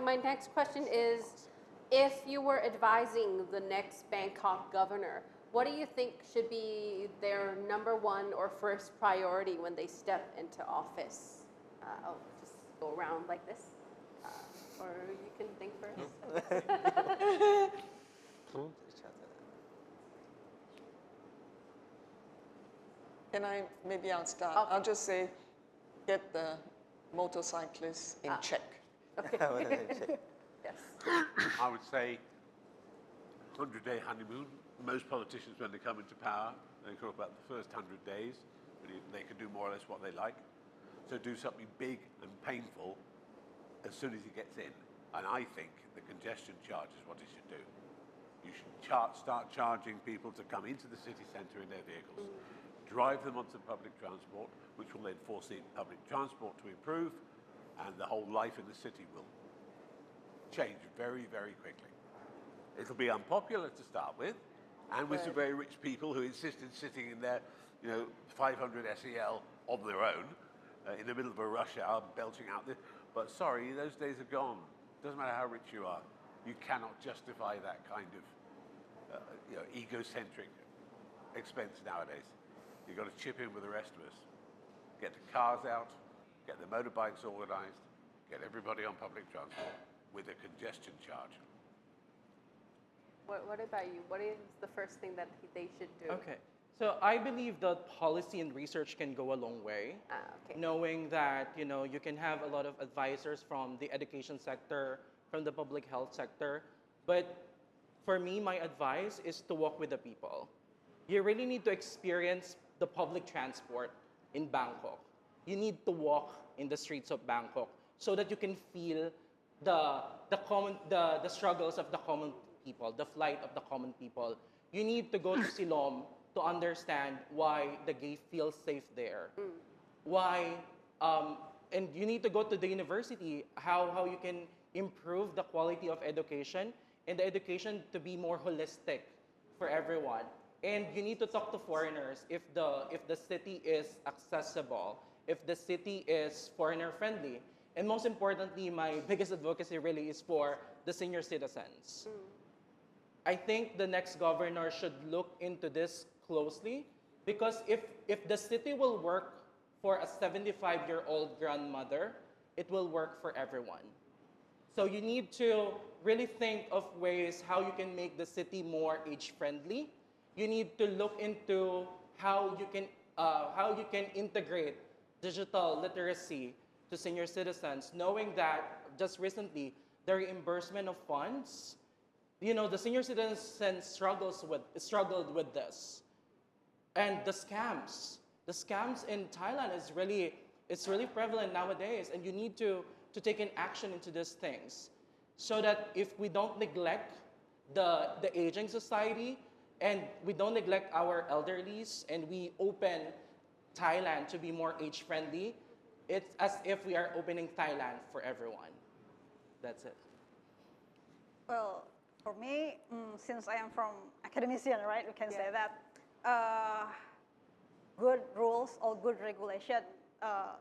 my next question is, if you were advising the next Bangkok governor, what do you think should be their number one or first priority when they step into office? I'll just go around like this, or you can think first. Maybe I'll start. Okay. I'll just say, get the motorcyclists in check. Okay. Yes. I would say 100-day honeymoon. Most politicians, when they come into power, they talk about the first 100 days, but they can do more or less what they like. So do something big and painful as soon as he gets in. And I think the congestion charge is what he should do. You should start charging people to come into the city centre in their vehicles, drive them onto public transport, which will then force the public transport to improve, and the whole life in the city will change very, very quickly. It'll be unpopular to start with, and with some very rich people who insist in sitting in their, 500 SEL on their own, in the middle of a rush hour, belching out this. But sorry, those days are gone. Doesn't matter how rich you are, you cannot justify that kind of, egocentric expense nowadays. You've got to chip in with the rest of us. Get the cars out, get the motorbikes organised, get everybody on public transport with a congestion charge. What about you? What is the first thing that they should do? Okay. So I believe that policy and research can go a long way. Okay. Knowing that, you can have a lot of advisors from the education sector, from the public health sector. But for me, my advice is to walk with the people. You really need to experience the public transport in Bangkok. You need to walk in the streets of Bangkok so that you can feel the struggles of the common people, the flight of the common people. You need to go to Silom to understand why the gay feel safe there. Why, and you need to go to the university, how you can improve the quality of education and the education to be more holistic for everyone. And you need to talk to foreigners if the city is accessible, if the city is foreigner friendly. And most importantly, my biggest advocacy really is for the senior citizens. I think the next governor should look into this closely, because if the city will work for a 75-year-old grandmother, it will work for everyone. So you need to really think of ways how you can make the city more age-friendly. You need to look into how you can integrate digital literacy to senior citizens, knowing that just recently the reimbursement of funds, the senior citizens struggled with this, and the scams in Thailand it's really prevalent nowadays, and you need to take an action into these things, so that if we don't neglect the aging society, and we don't neglect our elderlies, and we open Thailand to be more age-friendly, it's as if we are opening Thailand for everyone. That's it. Well, for me, since I am from academician, right, we can say that good rules or good regulation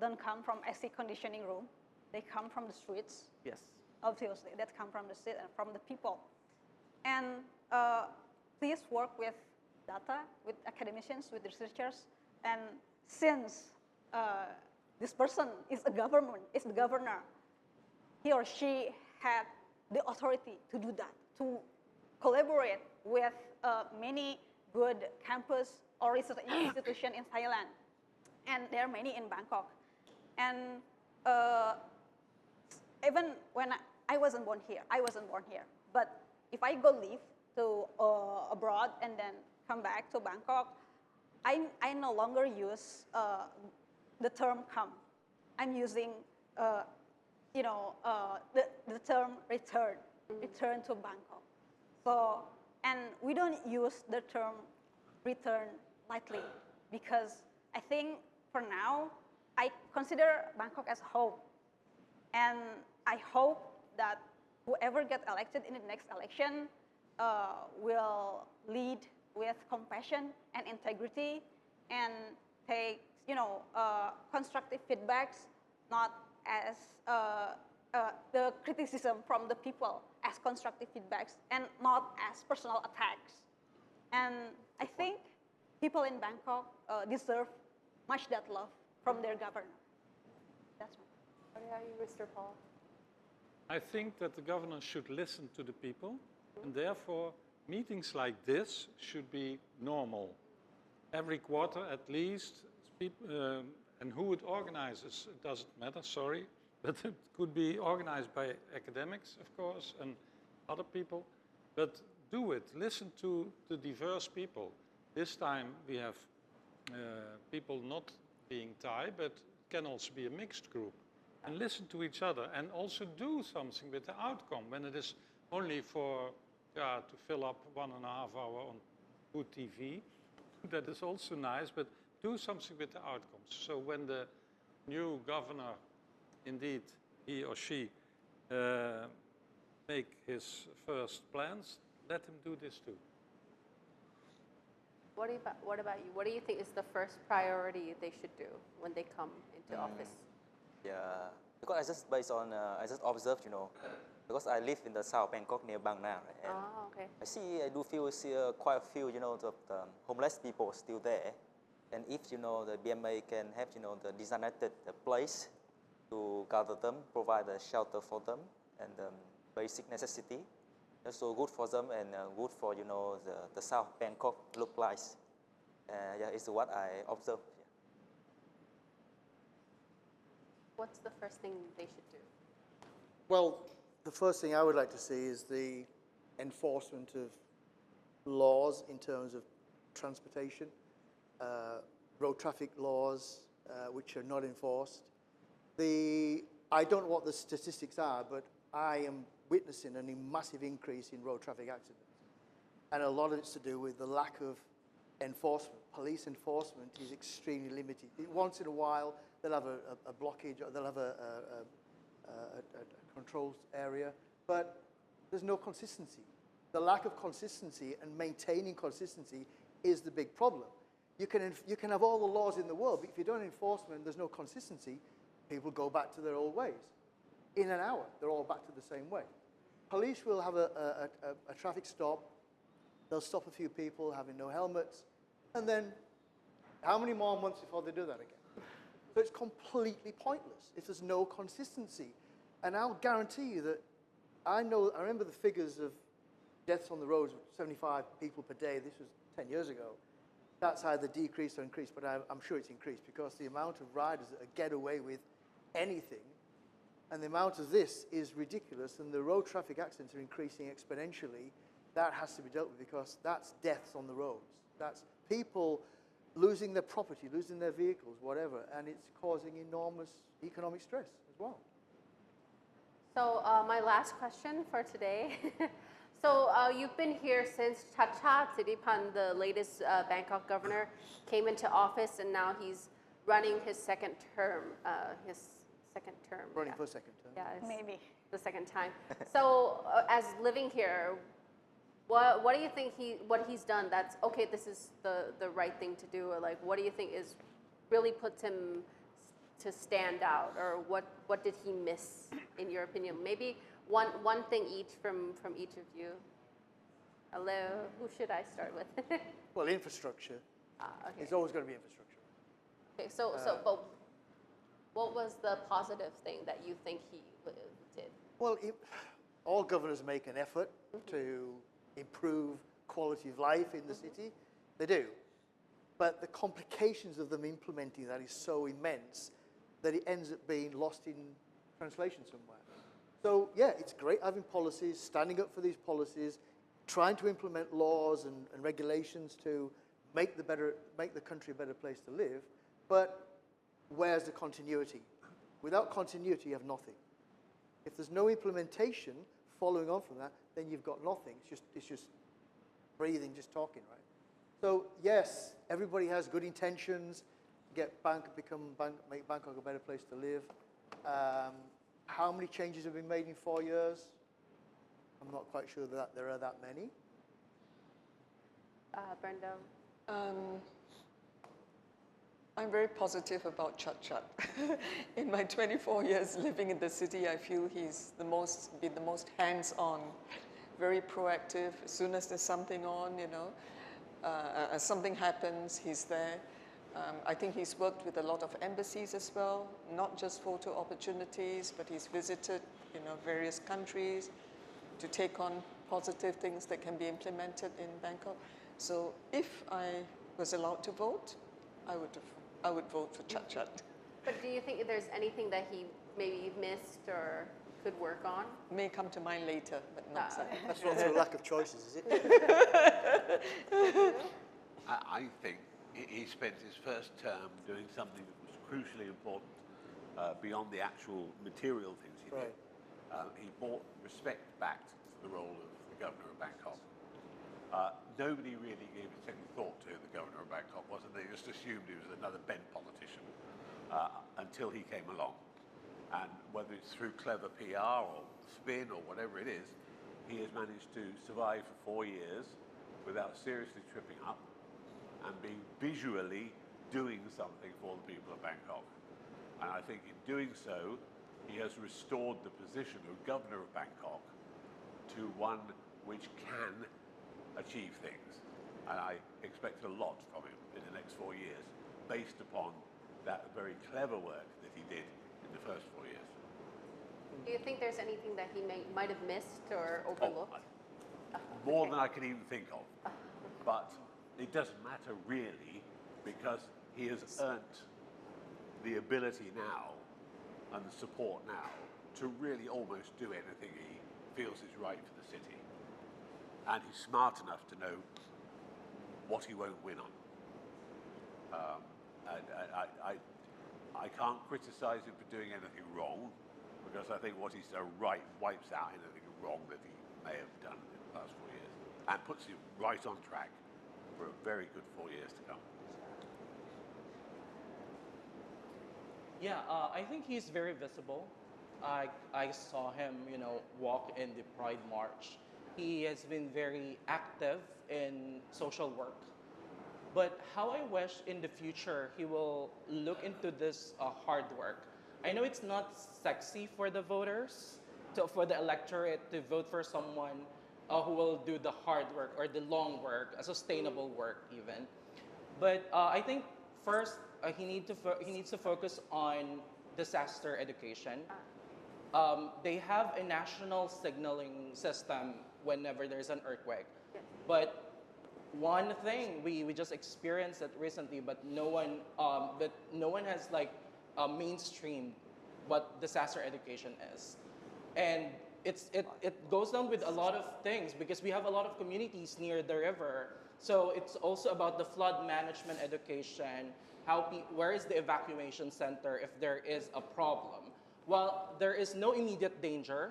don't come from AC conditioning room. They come from the streets. Yes. Obviously, that come from the street and from the people. And please work with data, with academicians, with researchers. And since this person is the governor, he or she had the authority to do that, to collaborate with many good campus or research institutions in Thailand. And there are many in Bangkok. And even when I wasn't born here, but if I go live to abroad and then come back to Bangkok, I no longer use the term come. I'm using the term return to Bangkok. So, and we don't use the term return lightly, because I think for now, I consider Bangkok as home. And I hope that whoever gets elected in the next election will lead with compassion and integrity, and take constructive feedbacks, not as the criticism from the people as constructive feedbacks and not as personal attacks. And I think people in Bangkok deserve much that love from their governor. That's my. What about you, Mr. Paul? I think that the governor should listen to the people, and therefore meetings like this should be normal. Every quarter at least, and who it organizes, it doesn't matter, sorry, but it could be organized by academics, of course, and other people. But do it, listen to the diverse people. This time we have people not being Thai, but it can also be a mixed group. And listen to each other, and also do something with the outcome. When it is only for to fill up 1.5 hours on good TV, that is also nice, but do something with the outcomes. So when the new governor, indeed, he or she, make his first plans, let him do this too. What about you? What do you think is the first priority they should do when they come into office? Yeah, because I just based on I just observed, because I live in the south Bangkok near Bang Na, right? And Okay. I do see quite a few, the homeless people still there. And if, the BMA can have, the designated place to gather them, provide a shelter for them and basic necessity, that's so good for them and good for, the South Bangkok look like. Yeah, it's what I observed. Yeah. What's the first thing they should do? Well, the first thing I would like to see is the enforcement of laws in terms of transportation, road traffic laws which are not enforced. I don't know what the statistics are, but I am witnessing a massive increase in road traffic accidents. And a lot of it's to do with the lack of enforcement. Police enforcement is extremely limited. Once in a while, they'll have a blockage, or they'll have a controlled area, but there's no consistency. The lack of consistency and maintaining consistency is the big problem. You can have all the laws in the world, but if you don't enforce them and there's no consistency, people go back to their old ways. In an hour, they're all back to the same way. Police will have a traffic stop. They'll stop a few people having no helmets, and then how many more months before they do that again? So it's completely pointless if there's no consistency. And I'll guarantee you that I remember the figures of deaths on the roads, 75 people per day. This was 10 years ago. That's either decreased or increased, but I'm sure it's increased because the amount of riders that get away with anything and the amount of this is ridiculous, and the road traffic accidents are increasing exponentially. That has to be dealt with because that's deaths on the roads. That's people losing their property, losing their vehicles, whatever, and it's causing enormous economic stress as well. So my last question for today. So you've been here since Chacha Siripan, the latest Bangkok governor, came into office, and now he's running his second term. Running for a second term. Yeah, it's Maybe. the second time. So as living here, what do you think what he's done that's, okay, this is the right thing to do, or like, what do you think is really puts him to stand out, or what did he miss in your opinion? Maybe one thing each from each of you. Hello, who should I start with? Well, infrastructure. Okay. It's always going to be infrastructure. Okay, but what was the positive thing that you think he did? Well, all governors make an effort to improve quality of life in the city. They do. But the complications of them implementing that is so immense that it ends up being lost in translation somewhere. So, yeah, it's great having policies, standing up for these policies, trying to implement laws and regulations to make the country a better place to live, but where's the continuity? Without continuity, you have nothing. If there's no implementation following on from that, then you've got nothing. It's just breathing, just talking, right? So yes, everybody has good intentions to make Bangkok a better place to live. How many changes have been made in 4 years? I'm not quite sure that there are that many. Brenda? I'm very positive about Chat Chat. In my 24 years living in the city, I feel he's been the most hands-on, very proactive. As soon as there's something on, as something happens, he's there. I think he's worked with a lot of embassies as well, not just photo opportunities, but he's visited, various countries to take on positive things that can be implemented in Bangkok. So if I was allowed to vote, I would vote for Chat Chat. But do you think there's anything that he maybe missed or could work on? May come to mind later, but not now. That's not through lack of choices, is it? I think he spent his first term doing something that was crucially important beyond the actual material things he did. He brought respect back to the role of the governor of Bangkok. Nobody really gave a second thought to who the governor of Bangkok was, and they just assumed he was another bent politician until he came along. And whether it's through clever PR or spin or whatever it is, he has managed to survive for 4 years without seriously tripping up and being visually doing something for the people of Bangkok. And I think in doing so, he has restored the position of governor of Bangkok to one which can achieve things. And I expect a lot from him in the next 4 years, based upon that very clever work that he did in the first 4 years. Do you think there's anything that he might have missed or overlooked? More than I can even think of. But it doesn't matter really, because he has earned the ability now and the support now to really almost do anything he feels is right for the city. And he's smart enough to know what he won't win on. I can't criticize him for doing anything wrong, because I think what he's done right wipes out anything wrong that he may have done in the past 4 years, and puts him right on track for a very good 4 years to come. Yeah, I think he's very visible. I saw him, walk in the Pride March. He has been very active in social work. But how I wish in the future he will look into this hard work. I know it's not sexy for the voters, for the electorate to vote for someone who will do the hard work or the long work, a sustainable work even. But I think first he needs to focus on disaster education. They have a national signaling system whenever there's an earthquake. But one thing we just experienced it recently, but no one has mainstreamed what disaster education is, and it goes down with a lot of things because we have a lot of communities near the river. So it's also about the flood management education. Where is the evacuation center if there is a problem? While there is no immediate danger,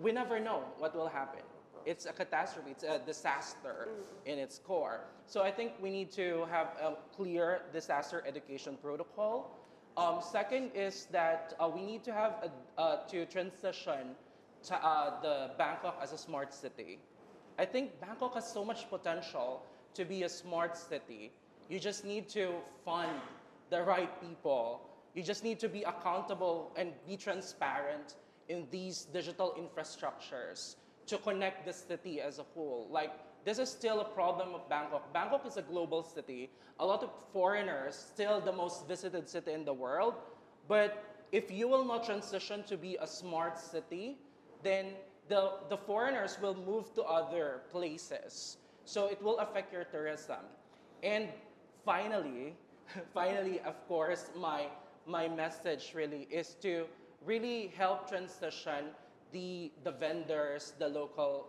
we never know what will happen. It's a catastrophe, it's a disaster in its core. So I think we need to have a clear disaster education protocol. Second is that we need to have to transition to the Bangkok as a smart city. I think Bangkok has so much potential to be a smart city. You just need to fund the right people. You just need to be accountable and be transparent in these digital infrastructures to connect the city as a whole. This is still a problem of Bangkok. Bangkok is a global city. A lot of foreigners, still the most visited city in the world. But if you will not transition to be a smart city, then the foreigners will move to other places. So it will affect your tourism. And finally, of course, my message really is to really help transition the vendors, the locals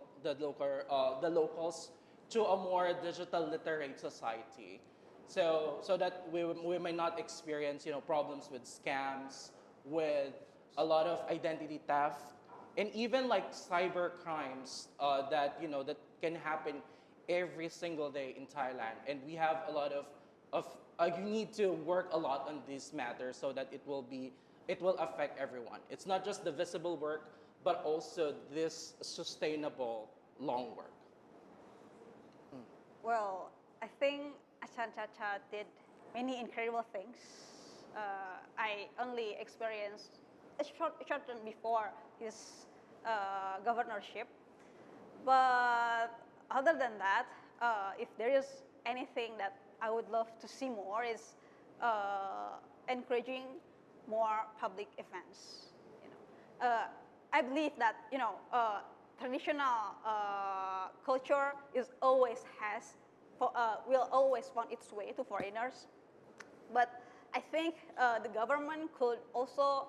to a more digital literate society, so that we may not experience problems with scams, with a lot of identity theft, and even cyber crimes that can happen every single day in Thailand. And we have a lot of you need to work a lot on these matters so that it will affect everyone. It's not just the visible work, but also this sustainable long work. Well, I think Achan Chacha did many incredible things. I only experienced a short term before his governorship. But other than that, if there is anything that I would love to see more is encouraging more public events. I believe that traditional culture will always find its way to foreigners. But I think the government could also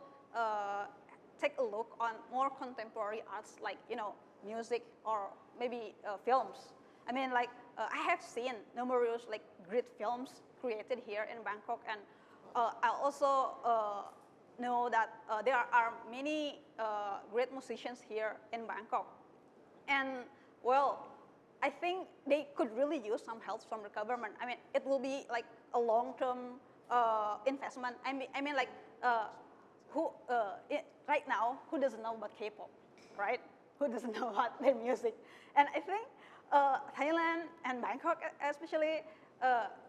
take a look on more contemporary arts, like music or maybe films. I mean, like I have seen numerous great films created here in Bangkok, and I also know that there are many great musicians here in Bangkok. And well, I think they could really use some help from the government. I mean, it will be like a long-term investment. I mean, like right now, who doesn't know about K-pop, right? Who doesn't know about their music? And I think Thailand and Bangkok especially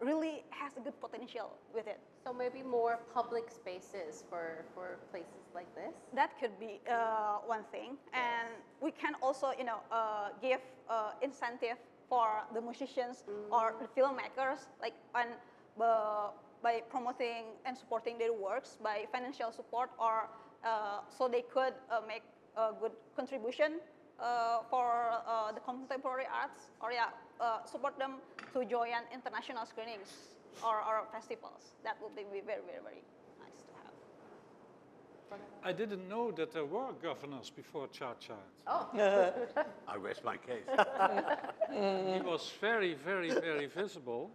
really has a good potential with it. So maybe more public spaces for places like this? That could be one thing. And we can also, give incentive for the musicians or the filmmakers, like by promoting and supporting their works by financial support, or so they could make a good contribution for the contemporary arts, or support them to join international screenings or festivals. That would be very, very, very nice to have. I didn't know that there were governors before Cha-Cha. Oh. I rest my case. He was very, very, very visible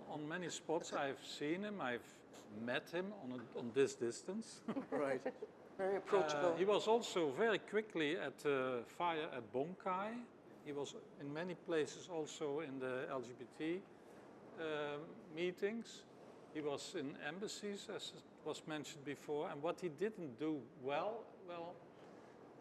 on many spots. I've seen him, I've met him on this distance. Right. Very approachable. He was also very quickly at the fire at Bongkai. He was in many places also in the LGBT meetings. He was in embassies, as was mentioned before. And what he didn't do well,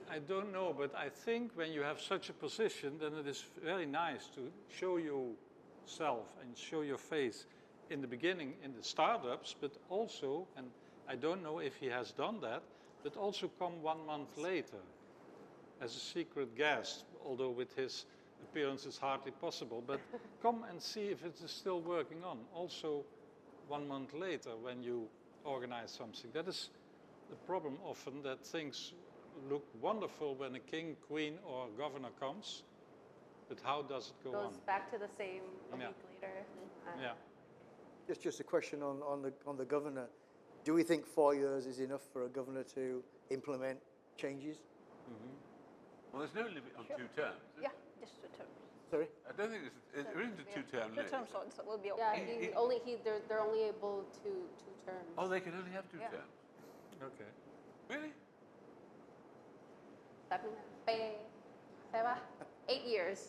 I don't know, but I think when you have such a position, then it is very nice to show yourself and show your face in the beginning in the startups, but also, and I don't know if he has done that, but also come 1 month later as a secret guest, although with his appearance it's hardly possible, but come and see if it is still working on. Also 1 month later when you organize something. That is the problem often, that things look wonderful when a king, queen or governor comes, but how does it go on? Goes back to the same a week later. Yeah. It's just a question on the governor. Do we think 4 years is enough for a governor to implement changes? Well, there's no limit on 2 terms. Yeah, just 2 terms. Sorry? I don't think there isn't a 2-term 2 limit. terms, so it will be Yeah, okay. they're only able to 2 terms. Oh, they can only have 2 Yeah. terms. Okay. Really? แป๊บนึงนะเปใช่ปะ 8 years.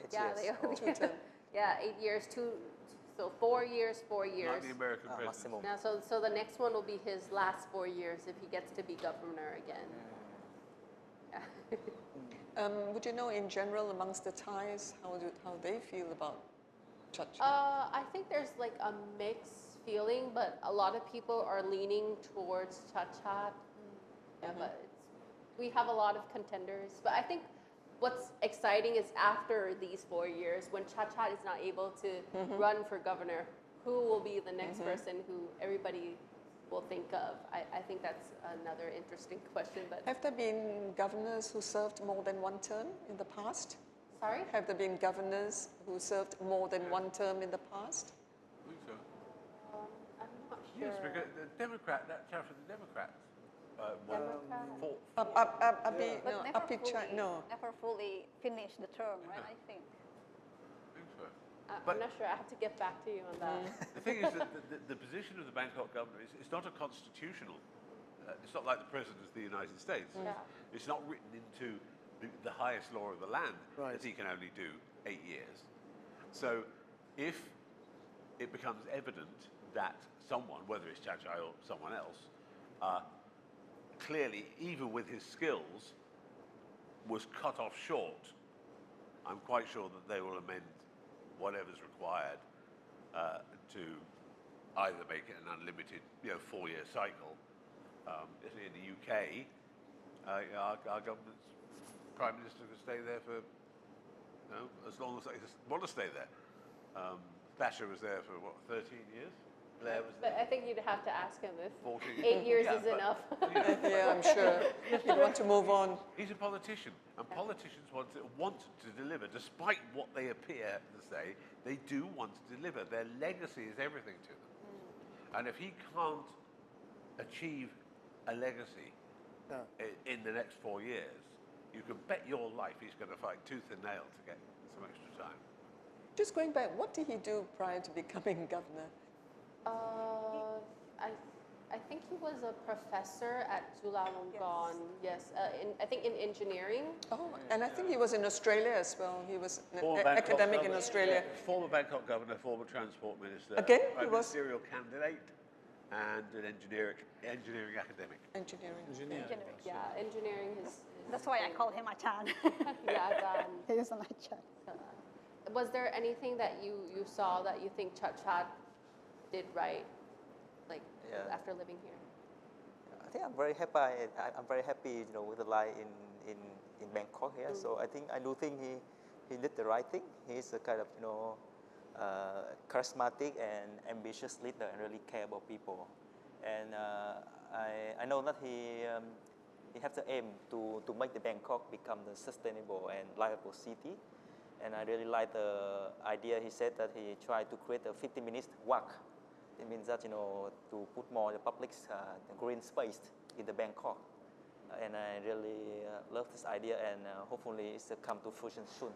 It's Yeah, yes. they Oh, only 2 term. Yeah, 8 years, so 4 years, 4 Like years. the American president. maximum. Now, so the next one will be his last 4 years if he gets to be governor again. Yeah. Would you know in general amongst the Thais how they feel about Cha-Cha? I think there's like a mixed feeling, but a lot of people are leaning towards Cha-Cha. Yeah, but we have a lot of contenders. But I think what's exciting is after these 4 years, when Cha-Cha is not able to run for governor, who will be the next person who everybody will think of? I think that's another interesting question. But Have there been governors who served more than 1 term in the past? sorry? Have there been governors who served more than 1 term in the past? I think so. I'm not sure. Yes, because the Democrat, that chap for the Democrats, Democrat? fought. Never fully finished the term, right? I think. I think so. I'm not sure. I have to get back to you on that. The thing is that the position of the Bangkok governor is not a constitutional. It's not like the president of the United States. Yeah. It's not written into the highest law of the land Right. that he can only do 8 years. So if it becomes evident that someone, whether it's Cha-Cha or someone else, clearly, even with his skills, was cut off short, I'm quite sure that they will amend whatever's required to either make it an unlimited, 4-year cycle. In the UK, our government's prime minister can stay there for, as long as they want to stay there. Thatcher was there for 13 years. Blair was But there. I think you'd have to ask him if 14. 8 years Yeah, is but- enough. Yeah, I'm sure. He'd want to move on. He's a politician, and politicians want to deliver, despite what they appear to say. They do want to deliver. Their legacy is everything to them. And if he can't achieve a legacy in the next 4 years, you can bet your life he's going to fight tooth and nail to get some extra time. Just going back, what did he do prior to becoming governor? I think he was a professor at Chulalongkorn. Yes, I think in engineering. Oh, and I think he was in Australia as well. He was an Former Bangkok academic in governor, Australia. Former Bangkok governor, former transport minister. Again, he prime was- ministerial candidate, and an engineering academic. Engineering. Engineering. Yeah, engineering is. That's why I call him Achan. Yeah. He is an Achan. Was there anything that you saw that you think Chhat did right, like Yeah. after living here? I think I'm very happy. I'm very happy, with the life in Bangkok here. So I do think he did the right thing. He's a kind of charismatic and ambitious leader, and really care about people. And I know that he has the aim to make the Bangkok become the sustainable and livable city. And I really like the idea he said that he tried to create a 50-minute walk. It means that, to put more the public green space in the Bangkok. And I really love this idea, and hopefully it's come to fruition soon.